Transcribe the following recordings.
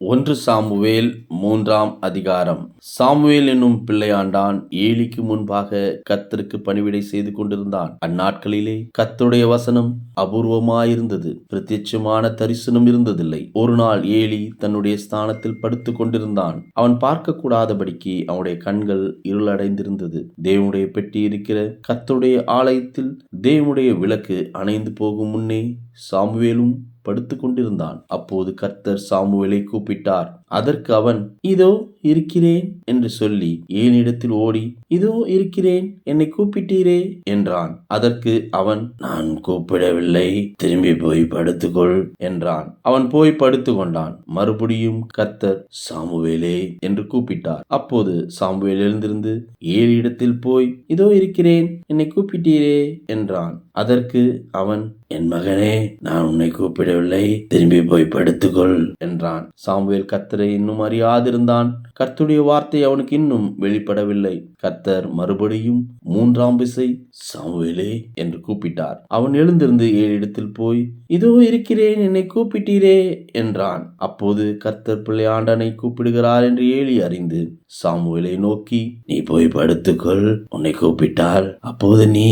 1 Samuel 3ஆம் அதிகாரம். Samuel என்னும் பிள்ளையாண்டான் ஏலிக்கு முன்பாக கர்த்தருக்கு பணிவிடை செய்து கொண்டிருந்தான். அந்நாட்களிலே கர்த்தருடைய வசனம் அபூர்வமாயிருந்தது, பிரத்யட்சமான தரிசனம் இருந்ததில்லை. ஒரு நாள் ஏலி தன்னுடைய ஸ்தானத்தில் படுத்துக் கொண்டிருந்தான். அவன் பார்க்க கூடாதபடிக்கு அவனுடைய கண்கள் இருளடைந்திருந்தது. தேவனுடைய பெட்டி இருக்கிற கர்த்தருடைய ஆலயத்தில் தேவனுடைய விளக்கு அணைந்து போகும் முன்னே சாமுவேலும் படுத்துக் கொண்டிருந்தான். அப்போது கர்த்தர் சாமுவேலை கூப்பிட்டார். அதற்கு அவன், இதோ இருக்கிறேன் என்று சொல்லி ஏலியிடத்தில் ஓடி, இதோ இருக்கிறேன், என்னை கூப்பிட்டீரே என்றான். அதற்கு அவன், நான் கூப்பிடவில்லை, திரும்பி போய் படுத்துக்கொள் என்றான். அவன் போய் படுத்துக் கொண்டான். மறுபடியும் கர்த்தர் சாமுவேலே என்று கூப்பிட்டார். அப்போது சாமுவேல் எழுந்திருந்து ஏலியிடத்தில் போய், இதோ இருக்கிறேன், என்னை கூப்பிட்டீரே என்றான். அதற்கு அவன், என் மகனே, நான் உன்னை கூப்பிடவில்லை, திரும்பி போய் படுத்துக்கொள் என்றான். சாமுவேல் கர்த்தரை இன்னும் அறியாதிருந்தான். கர்த்தருடைய வார்த்தை அவனுக்கு இன்னும் வெளிப்படவில்லை. கர்த்தர் மறுபடியும் 3ஆம் விசை சாமுவேலே என்று கூப்பிட்டார். அவன் எழுந்திருந்து ஏலியிடத்தில் போய், இதோ இருக்கிறேன், என்னை கூப்பிட்டீரே என்றான். அப்போது கர்த்தர் பிள்ளையாண்டனை கூப்பிடுகிறார் என்று ஏலி அறிந்து சாமுவேலை நோக்கி, நீ போய் படுத்துக்கொள், உன்னை கூப்பிட்டால் அப்போது நீ,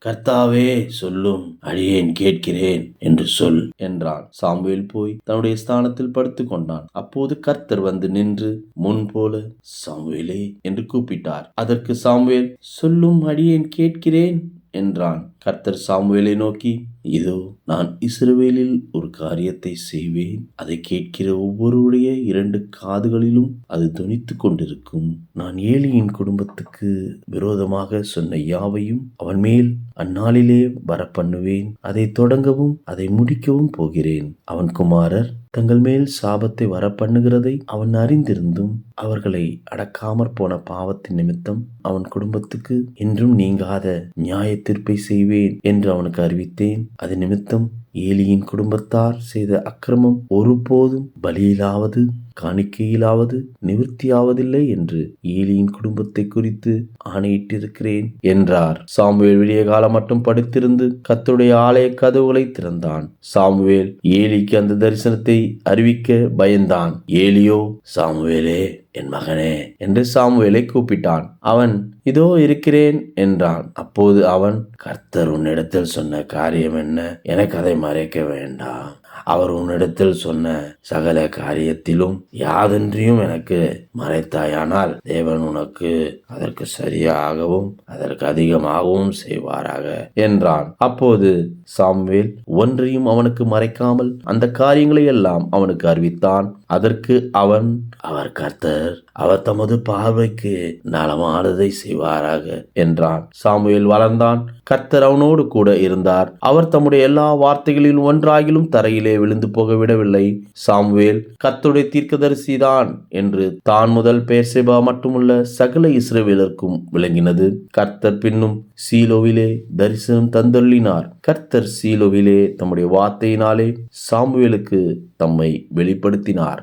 கர்த்தாவே சொல்லும், அடியேன் கேட்கிறேன் என்று சொல் என்றான். சாமுவேல் போய் தன்னுடைய ஸ்தானத்தில் படுத்துக் கொண்டான். அப்போது கர்த்தர் வந்து நின்று முன்போல சாமுவேலே என்று கூப்பிட்டார். அதற்கு சாமுவேல், சொல்லும், அடியேன் கேட்கிறேன் என்றான். கர்த்தர் சாமுவேலை நோக்கி, இதோ நான் இஸ்ரவேலில் ஒரு காரியத்தை செய்வேன், அதை கேட்கிற ஒவ்வொருடைய 2 காதுகளிலும் அது தொனித்துக் கொண்டிருக்கும். நான் ஏலியின் குடும்பத்துக்கு விரோதமாக சொன்ன யாவையும் அவன் மேல் அந்நாளிலே வரப்பண்ணுவேன். அதை தொடங்கவும் அதை முடிக்கவும் போகிறேன். அவன் குமாரர் தங்கள் மேல் சாபத்தை வரப்பண்ணுகிறதை அவன் அறிந்திருந்தும் அவர்களை அடக்காமற் போன பாவத்தின் நிமித்தம் அவன் குடும்பத்துக்கு என்றும் நீங்காத நியாய தீர்ப்பை செய்வேன் என்று அவனுக்கு அறிவித்தேன். அது நிமித்தம் ஏலியின் குடும்பத்தார் செய்த அக்கிரமம் ஒருபோதும் பலியிலாவது காணிக்கையிலாவது நிவர்த்தியாவதில்லை என்று ஏலியின் குடும்பத்தை குறித்து ஆணையிட்டிருக்கிறேன் என்றார். சாமுவேல் விடிய காலம் மட்டும் படுத்திருந்து கர்த்தருடைய ஆலய கதவுகளை திறந்தான். சாமுவேல் ஏலிக்கு அந்த தரிசனத்தை அறிவிக்க பயந்தான். ஏலியோ, சாமுவேலே, என் மகனே என்று சாமுவேலை கூப்பிட்டான். அவன், இதோ இருக்கிறேன் என்றான். அப்போது அவன், கர்த்தர் உன்னிடத்தில் சொன்ன காரியம் என்ன? எனக்கு அதை மறைக்க வேண்டாம். அவர் உன்னிடத்தில் சொன்ன சகல காரியத்திலும் யாதொன்றையும் எனக்கு மறைத்தாயானால் தேவன் உனக்கு அதற்கு சரியாகவும் அதற்கு அதிகமாகவும் செய்வாராக என்றான். அப்போது சாமுவேல் ஒன்றையும் அவனுக்கு மறைக்காமல் அந்த காரியங்களை எல்லாம் அவனுக்கு அறிவித்தான். அதற்கு அவன், அவர் கர்த்தர், அவர் தமது பார்வைக்கு நலமானதை செய்வாராக என்றான். சாமுவேல் வளர்ந்தான். கர்த்தர் அவனோடு கூட இருந்தார். அவர் தம்முடைய எல்லா வார்த்தைகளிலும் ஒன்றாகிலும் தரையிலே விழுந்து போக விடவில்லை. சாமுவேல் கர்த்தருடைய தீர்க்கதரிசிதான் என்று தான் முதல் பெயர்செபா மட்டுமுள்ள சகல இஸ்ரவேலருக்கும் விளங்கினது. கர்த்தர் பின்னும் சீலோவிலே தரிசனம் தந்தருளினார். கர்த்தர் சீலோவிலே தம்முடைய வார்த்தையினாலே சாமுவேலுக்கு தம்மை வெளிப்படுத்தினார்.